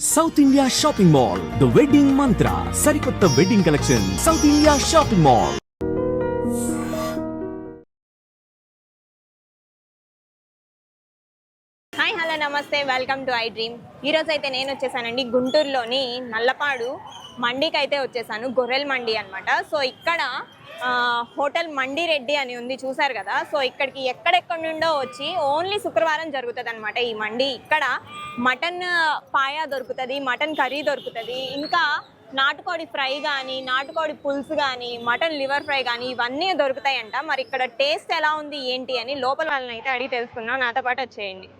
South India shopping mall the wedding మంత్ర సరికొత్త wedding collection south India shopping mall. Hi hello నమస్తే, welcome to I dream. ఈరోజు అయితే నేను వచ్చేసానండి గుంటూరులోని నల్లపాడు మండీకి అయితే వచ్చేసాను. గొర్రెల మండి అనమాట. సో ఇక్కడ హోటల్ మండి రెడ్డి అని ఉంది, చూసారు కదా. సో ఇక్కడికి ఎక్కడెక్కడి నుండో వచ్చి ఓన్లీ శుక్రవారం జరుగుతుంది అనమాట ఈ మండి. ఇక్కడ మటన్ పాయా దొరుకుతుంది, మటన్ కర్రీ దొరుకుతుంది, ఇంకా నాటుకోడి ఫ్రై కానీ, నాటుకోడి పులుసు కానీ, మటన్ లివర్ ఫ్రై కానీ ఇవన్నీ దొరుకుతాయంట. మరి ఇక్కడ టేస్ట్ ఎలా ఉంది ఏంటి అని లోపల వాళ్ళని అయితే అడిగి తెలుసుకున్నాం. నాతో పాటు వచ్చేయండి.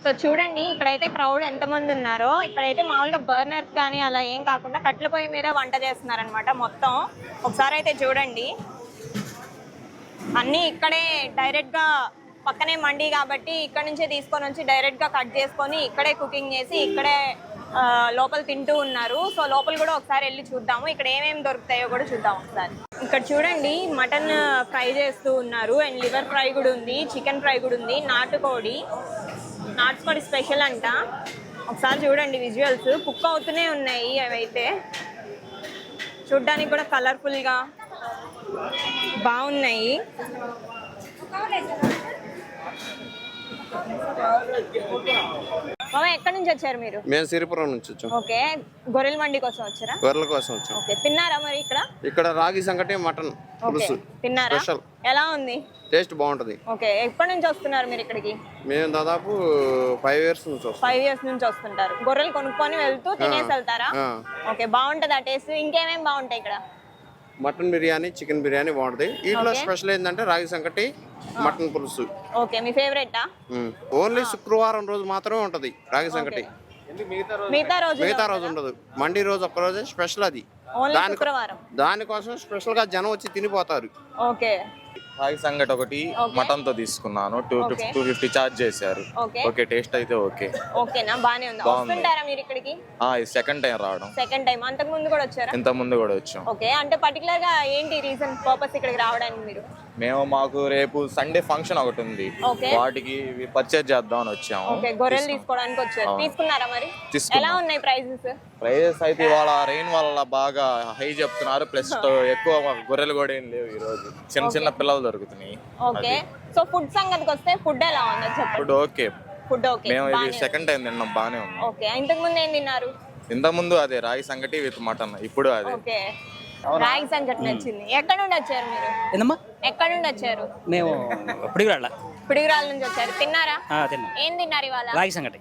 సో చూడండి ఇక్కడైతే క్రౌడ్ ఎంతమంది ఉన్నారో. ఇక్కడైతే మామూలుగా బర్నర్స్ కానీ అలా ఏం కాకుండా కట్టెల పొయ్యి మీద వంట చేస్తున్నారనమాట మొత్తం. ఒకసారి అయితే చూడండి, అన్నీ ఇక్కడే డైరెక్ట్గా పక్కనే మండి కాబట్టి ఇక్కడ నుంచే తీసుకొని వచ్చి డైరెక్ట్గా కట్ చేసుకొని ఇక్కడే కుకింగ్ చేసి ఇక్కడే లోపల తింటూ ఉన్నారు. సో లోపల కూడా ఒకసారి వెళ్ళి చూద్దాము, ఇక్కడ ఏమేమి దొరుకుతాయో కూడా చూద్దాం ఒకసారి. ఇక్కడ చూడండి మటన్ ఫ్రై చేస్తూ ఉన్నారు, అండ్ లివర్ ఫ్రై కూడా ఉంది, చికెన్ ఫ్రై కూడా ఉంది, నాటుకోడి స్పెషల్ అంట. ఒకసారి చూడండి విజువల్స్, కుక్ అవుతూనే ఉన్నాయి. అవైతే చూడ్డానికి కూడా కలర్ఫుల్గా బాగున్నాయి. మామ ఎక్కడి నుంచి వచ్చారు మీరు? మేము సిరిపురం నుంచి వచ్చాం. ఓకే, గొర్రెల మండి కోసం వచ్చారా? గొర్రెల కోసం వచ్చాం. ఓకే, తిన్నారా మరి? ఇక్కడ రాగి సంగటి మటన్ పులుసు తిన్నారా? స్పెషల్. ఎలా ఉంది? టేస్ట్ బాగుంటది. ఓకే, ఎప్పటి నుంచి వస్తున్నారు మీరు ఇక్కడికి? మేము దాదాపు 5 years నుంచి వస్తాం. 5 years నుంచి వస్తుంటారు. గొర్రెలు కొనుక్కొని వెళ్తూ తినేసి వెళ్తారా? ఓకే, బాగుంటది ఆ టేస్ట్. ఇంకేమేమి బాగుంటాయి ఇక్కడ? మటన్ బిర్యానీ, చికెన్ బిర్యానీ బాగుంటది. వీటిలో స్పెషల్ ఏంటంటే రాగి సంగటి, మటన్ పులుసు. ఓకే, మీ ఫేవరెటా? ఓన్లీ శుక్రవారం రోజు మాత్రమే ఉంటది రాగి సంగటి. మిగతా రోజు ఉండదు. మండి రోజు ఒక్క రోజే స్పెషల్ అది. దానికోసం స్పెషల్ గా జనం వచ్చి తినిపోతారు. ఓకే, రాగి సంగటి ఒకటి మటన్ తో తీసుకున్నాను. 250 చార్జ్ చేశారు. ఓకే, టేస్ట్ అయితే ఓకే. ఓకేనా? బానే ఉంది. వస్తుంటారా మీరు ఇక్కడికి? సెకండ్ టైం రావడం. Second time. అంతకు ముందు కూడా వచ్చారా? ఇంత ముందు కూడా వచ్చాం. ఓకే, అంటే పర్టికులర్ గా ఏంటి రీజన్, పర్పస్ ఇక్కడికి రావడానికి మీరు? మాకు రేపు సండే ఫంక్షన్ ఒకటి ఉంది, వాటికి పర్చేజ్ చేద్దాం అని వచ్చాము. ఓకే, గొర్రెలు తీసుకోవడానికి వచ్చారు. తీసుకున్నారా మరి? ఎలా ఉన్నాయి ప్రైజెస్? ప్రైజెస్ అయితే ఇవాళ రెయిన్ వల్ల బాగా హై చెప్తున్నారు. ప్లస్ ఎక్కువ గొర్రెలు కూడా ఏం లేవు ఈ రోజు. చిన్న పిల్లలు దొరుకుతున్నాయి. ఓకే, సో ఫుడ్ సంగతికి వస్తే ఫుడ్ ఎలా ఉంది చెప్పండి? Food okay. Food okay. మేము ఇది సెకండ్ టైం తిన్నాం, బానే ఉంది. ఓకే, ఇంతకు ముందు ఏం తిన్నారు? ఇంతకు ముందు అదే రాగి సంగటి విత్ మటన్. ఇప్పుడు అదే. ఓకే, రాగి సంగటి నచ్చింది. ఎక్కడ నుండి వచ్చారు మీరు? ఎక్కడ నుండి వచ్చారు? మేము పిడుగురాల నుంచి వచ్చారు. తిన్నారా? తిన్నాం. ఏం తిన్నారు ఇవాళ? రాగి సంగటి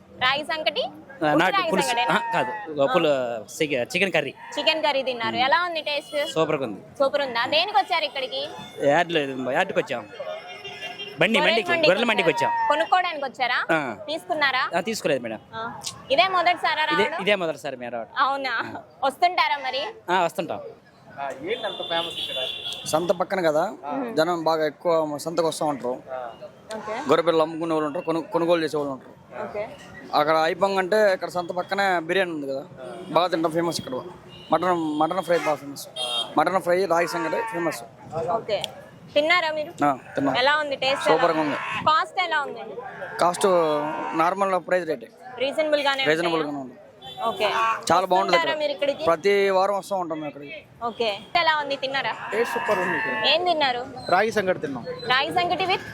పులుసు, చికెన్ కర్రీ. చికెన్ కర్రీ తిన్నారు. ఎలా ఉంది టేస్ట్? సూపర్ ఉంది. సూపర్ ఉందా? దేనికి వచ్చారు ఇక్కడికి? యాడ్కి వచ్చాం. గొర్రెల మండికి వచ్చాం. కొనుక్కోవడానికి వచ్చారా? తీసుకున్నారా? తీసుకోలేదు మేడం. ఇదే మొదటిసారా? ఇదే మొదటిసారి మీరు. అవునా? వస్తుంటారా మరి? వస్తుంటాం. సంత పక్కన కదా, జనం బాగా ఎక్కువ సంతకు వస్తూ ఉంటారు. గొర్రె పిల్లలు అమ్ముకునే వాళ్ళు ఉంటారు, కొనుగోలు చేసే వాళ్ళు ఉంటారు. అక్కడ అయిపోంగంటే ఇక్కడ సంత పక్కనే బిర్యానీ ఉంది కదా, బాగా తింటాం. ఫేమస్ ఇక్కడ మటన్ ఫ్రై బాగా ఫేమస్. మటన్ ఫ్రై, రాగి సంగటి ఫేమస్. ఓకే, తిన్నారా మీరు? తిన్నాం. ఎలా ఉంది టేస్ట్? సూపర్ గా ఉంది. కాస్ట్ ఎలా ఉంది? Cost normal price rate, reasonable గానే ఉంది. ఓకే, చాలా బాగుంటుంది. మీరు ఇక్కడికి ప్రతి వారం వస్తూ ఉంటాం ఇక్కడికి. ఓకే, ఎలా ఉంది? తిన్నారా? టేస్ట్ సూపర్ ఉంది. ఏం తిన్నారు? రాగి సంగటి తిన్నాం. రాగి సంగటి విత్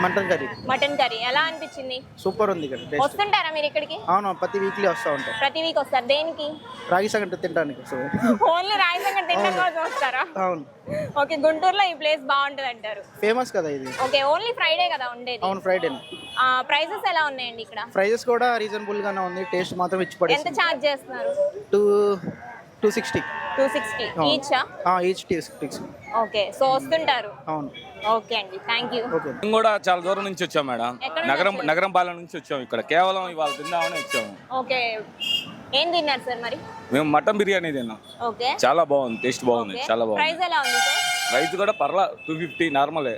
మటన్ కర్రీ ఎలా అనిపించింది? సూపర్ ఉంది. ఇక్కడ వస్తుంటారా మీరు ఇక్కడికి? అవును, ప్రతి వీక్లీ వస్తూ ఉంటాం. ప్రతి వీక్ వస్తారు. దేనికి? రాగి సంగటి తినడానికి. ఓన్లీ రాగి సంగటి తినడం కోసం వస్తారా? అవును. ఓకే, గుంటూరులో ఈ ప్లేస్ బాగుంటది అంటారు. ఫేమస్ కదా ఇది. ఓకే, ఓన్లీ ఫ్రైడే కదా ఉండేది. అవును, ఫ్రైడే. ప్రైసెస్ ఎలా ఉన్నాయండి ఇక్కడ? ప్రైజెస్ కూడా రీజనబుల్ గానే ఉంది, టేస్ట్ మాత్రం ఇచ్చి ఎంత పడేస్తుంది. చార్జ్ చేస్తున్నారు? 260 260 ఈచా? ఈచ్ 260. ఓకే, సో వస్తుంటారు. అవును. ఓకే అండి, థ్యాంక్ యూ. ఓకే. మేము కూడా చాలా దూరం నుంచి వచ్చాం మేడం. ఎక్కడ నుంచి వచ్చారు? నగరం పాలెం నుంచి వచ్చాము. ఇక్కడ కేవలం ఇవాళ తిందామని వచ్చాము. ఓకే, ఏం తిన్నారు సార్ మరి? మేము మటన్ బిర్యానీ తిన్నాం. ఓకే, చాలా బాగుంది, టేస్ట్ బాగుంది, చాలా బాగుంది. ప్రైస్ ఎలా ఉంది సార్? రైస్ కూడా పర్లా 250 నార్మలే.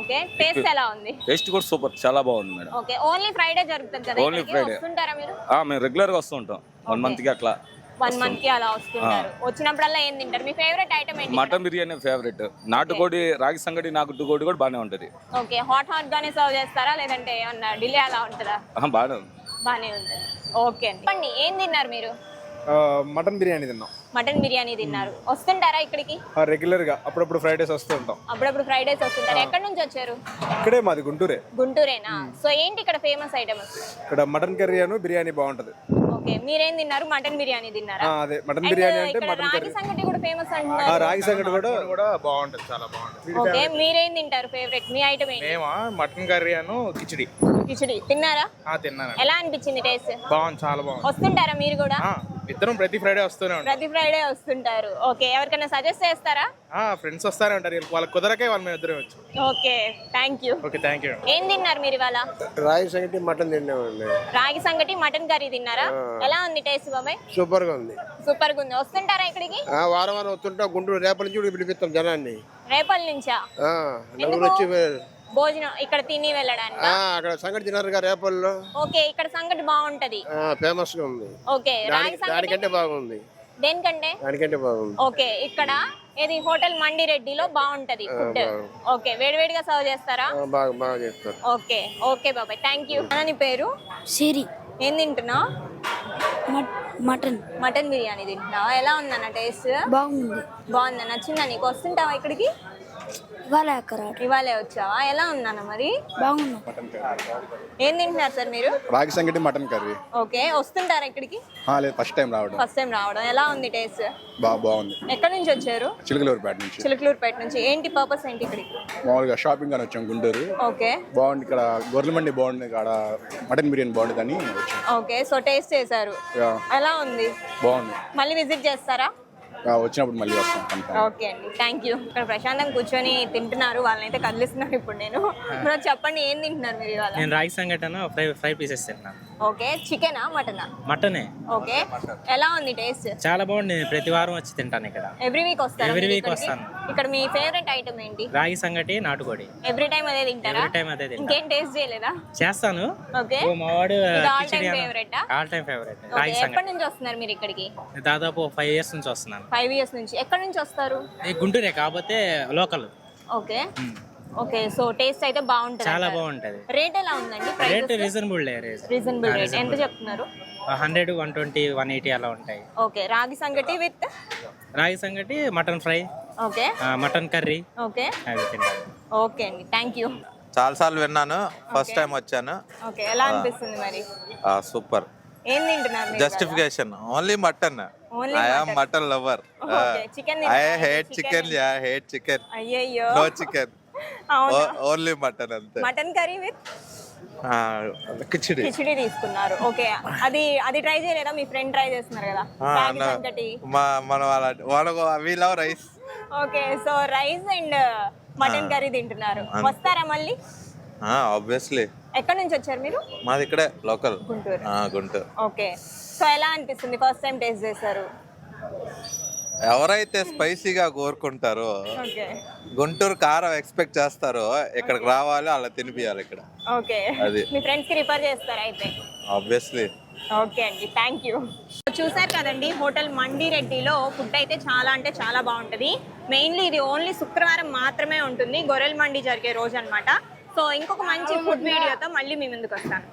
ఓకే, టేస్ట్ ఎలా ఉంది? టేస్ట్ కూడా సూపర్, చాలా బాగుంది మేడం. ఓకే, ఓన్లీ ఫ్రైడే జరుగుతుంది కదా ఓన్లీ ఇక్కడికి? ఫ్రైడే. వస్తుంటారా మీరు? మేము రెగ్యులర్ గా వస్తూ ఉంటాం, 1 month కి అట్లా. 1 month కి అలా వస్తుంటారు. వచ్చినప్పుడల్లా ఏం తింటారు? మీ ఫేవరెట్ ఐటమ్ ఏంటి? Mutton biryani favourite. నాటుకోడి, రాగి సంగటి, నాటుకోడి కూడా బాగానే ఉంటది. ఓకే, హాట్ గానే సర్వ్ చేస్తారా లేదంటే ఏమన్నా డిలే అలా ఉంటుందా? బాగానే ఉంది. బానే ఉంటుంది. ఓకే అండి, చెప్పండి ఏం తిన్నారు మీరు? మటన్ బిర్యానీ తిన్నాం. మటన్ బిర్యానీ తిన్నారు. వస్తుంటారా ఇక్కడికి? రెగ్యులర్ గా అప్పుడప్పుడు ఫ్రైడేస్ వస్తూ ఉంటాం. అప్పుడప్పుడు ఫ్రైడేస్ వస్తుంటారు. ఎక్కడి నుంచి వచ్చారు? ఇక్కడే మాది గుంటూరే. గుంటూరేనా? సో ఏంటి ఇక్కడ ఫేమస్ ఐటమ్? ఇక్కడ మటన్ కర్రీ అను బిర్యానీ బాగుంటది. ఓకే, మీరేం తిన్నారు? మటన్ బిర్యానీ తిన్నారా? అదే మటన్ బిర్యానీ అంటే ఇక్కడ మటన్ రాగి కర్రీ. సంగటి కూడా ఫేమస్ అంటున్నారు. రాగి సంగటి కూడా బాగుంటది, చాలా బాగుంటది. ఓకే, మీరేం తింటారు? ఫేవరెట్ మీ ఐటమ్ ఏంటి? మేమా మటన్ కర్రీ అను కిచిడి కిచిడి తిన్నారా? తిన్నాను. ఎలా అనిపించింది టేస్ట్? బాగుంది, చాలా బాగుంది. వస్తుంటారా మీరు కూడా? ఇద్దరం ప్రతి ఫ్రైడే వస్తూనే ఉంటాం. ప్రతి ఫ్రైడే వస్తుంటారు. ఓకే, ఎవరికైనా సజెస్ట్ చేస్తారా? ఫ్రెండ్స్ వస్తానే ఉంటారు, వాళ్ళకి కుదరకే వాళ్ళు మేము ఇద్దరం వచ్చాం. Okay, thank you. Okay, thank you. ఏం తిన్నారు మీరు ఇవాళ? రాగి సంగటి మటన్ తిన్నామండి. రాగి సంగటి మటన్ కర్రీ తిన్నారా? ఎలా ఉంది టేస్ట్ బాబాయ్? సూపర్ గా ఉంది. సూపర్ గా ఉంది. వస్తుంటారా ఇక్కడికి? వారం వారం వస్తుంటాం. గుంటూరు రేపటి నుంచి కూడా పిలిపిస్తాం జనాన్ని. రేపటి నుంచా? నలుగురు వచ్చి భోజనం ఇక్కడ తిని వెళ్ళడానికి? అక్కడ సంగటి తిన్నారుగా రేపల్లో. ఓకే, ఇక్కడ సంగటి బాగుంటది, ఫేమస్ గా ఉంది. ఓకే, రాగి సంగటి దానికంటే బాగుంది. దేనికంటే? దానికంటే బాగుంది. ఓకే, ఇక్కడ ఏది హోటల్ మండి రెడ్డిలో బాగుంటది ఫుడ్. ఓకే, వేడివేడిగా సర్వ్ చేస్తారా? బాగా బాగా చేస్తారు. ఓకే, ఓకే బాబాయ్, థ్యాంక్ యూ. నీ పేరు? సిరి. ఏం తింటున్నావు? మటన్. మటన్ బిర్యానీ తింటున్నావా? ఎలా ఉందన్న టేస్ట్? బాగుంది. బాగుందా? నచ్చిందా నీకు? వస్తుంటావా ఇక్కడికి? ఇవాళ ఎక్కరా? ఇవాళే వచ్చావా? ఎలా ఉందన్న మరి? బాగుంది. ఏం తింటున్నారు సార్ మీరు? రాగి సంగటి మటన్ కర్రీ. ఓకే, వస్తుంటారా ఇక్కడికి? లేదు, ఫస్ట్ టైం రావడం. ఫస్ట్ టైం రావడం. ఎలా ఉంది టేస్ట్? బాగుంది. ఎక్కడి నుంచి వచ్చారు? చిలకలూరుపేట నుంచి. చిలకలూరుపేట నుంచి. ఏంటి పర్పస్ ఏంటి ఇక్కడికి? మామూలుగా షాపింగ్ అని వచ్చాం గుంటూరు. ఓకే, బాగుంది ఇక్కడ, గొర్రెల మండి బాగుంది, ఇక్కడ మటన్ బిర్యానీ బాగుంది అని వచ్చాం. ఓకే, సో టేస్ట్ చేశారు. ఎలా ఉంది? బాగుంది. మళ్ళీ విజిట్ చేస్తారా? వచ్చినప్పుడు మళ్ళీ వస్తాం. ఓకే అండి, థ్యాంక్ యూ. ఇక్కడ ప్రశాంతం కూర్చొని తింటున్నారు, వాళ్ళనైతే కదిలిస్తున్నారు ఇప్పుడు నేను. మీరు చెప్పండి ఏం తింటున్నారు మీరు ఇవాళ? నేను రాగి సంగటన ఫ్రై పీసెస్ తిన్నాను. ఓకే, చికెనా మటనా? మటనే. ఓకే, ఎలా ఉంది టేస్ట్? చాలా బాగుంది. నేను ప్రతి వారం వచ్చి తింటాను ఇక్కడ. ఎవ్రీ వీక్ వస్తారా? Every week ఇక్కడికి? వస్తాను. ఇక్కడ మీ ఫేవరెట్ ఐటమ్ ఏంటి? రాగి సంగటి, నాటుకోడి. ఎవ్రీ టైం అదే తింటారా? Every time అదే తింటా. ఇంకేం టేస్ట్ చేయలేదా? చేస్తాను. ఓకే, మా వాడు ఇది all time favorite ఆ? ఆల్ టైం ఫేవరెట్ ఓకే, రాగి ఎప్పటి సంగటి. నుంచి వస్తున్నారు మీరు ఇక్కడికి? దాదాపు 5 years నుంచి వస్తున్నాను. 5 years నుంచి. ఎక్కడి నుంచి వస్తారు? ఈ గుంటూరే కాకపోతే local. Okay, okay, so taste అయితే బాగుంటుంది. చాలా బాగుంటది. రేట్ ఎలా ఉందండి? Rate reasonable. Reasonable rate. ఎంత చెప్తున్నారు? 100, 120, 180 అలా ఉంటాయి. ఓకే, రాగి సంగటి విత్ రాగి సంగటి, mutton fry, okay, mutton curry okay, అవి తింటాను. ఓకే అండి, థ్యాంక్ యూ. చాలా సార్లు విన్నాను, ఫస్ట్ టైం వచ్చాను. ఓకే, ఎలా అనిపిస్తుంది మరి? సూపర్. ఏం తింటున్నారు మీరు? Justification only mutton. Only I am mutton lover. Okay, chicken I hate chicken. Hate chicken. అయ్యయ్యో, నో చికెన్, అవునా? ఓన్లీ మటన్ అంతే. Mutton curry with khichdi. Khichdi తీసుకున్నారు. ఓకే, అది ట్రై చేయలేదా? మీ ఫ్రెండ్ ట్రై చేస్తున్నారు కదా రాగి సంగటి. మన we love rice. Okay, so rice and mutton curry తింటున్నారు. వస్తారా మళ్ళీ? ఆబ్వియస్లీ. ఎక్కడి నుంచి వచ్చారు మీరు? మాది ఇక్కడే local, Guntur. Guntur. Okay, so ఎలా అనిపిస్తుంది? ఫస్ట్ టైం టేస్ట్ చేశారు. ఎవరైతే స్పైసీగా కోరుకుంటారో, ఓకే, గుంటూరు కారం ఎక్స్పెక్ట్ చేస్తారో, ఇక్కడికి రావాలి, అలా తినిపియాలి ఇక్కడ. ఓకే, అది. మీ ఫ్రెండ్స్ కి రిఫర్ చేస్తారా అయితే? ఆబ్వియస్లీ. ఓకే అండి, థ్యాంక్ యూ. చూసారు కదండి, హోటల్ మండి రెడ్డిలో ఫుడ్ అయితే చాలా అంటే చాలా బాగుంటుంది. మెయిన్లీ ఇది ఓన్లీ శుక్రవారం మాత్రమే ఉంటుంది, గొర్రెల మండి జరిగే రోజు అన్నమాట. సో ఇంకొక మంచి ఫుడ్ వీడియోతో మళ్ళీ మీ ముందుకు వస్తాను.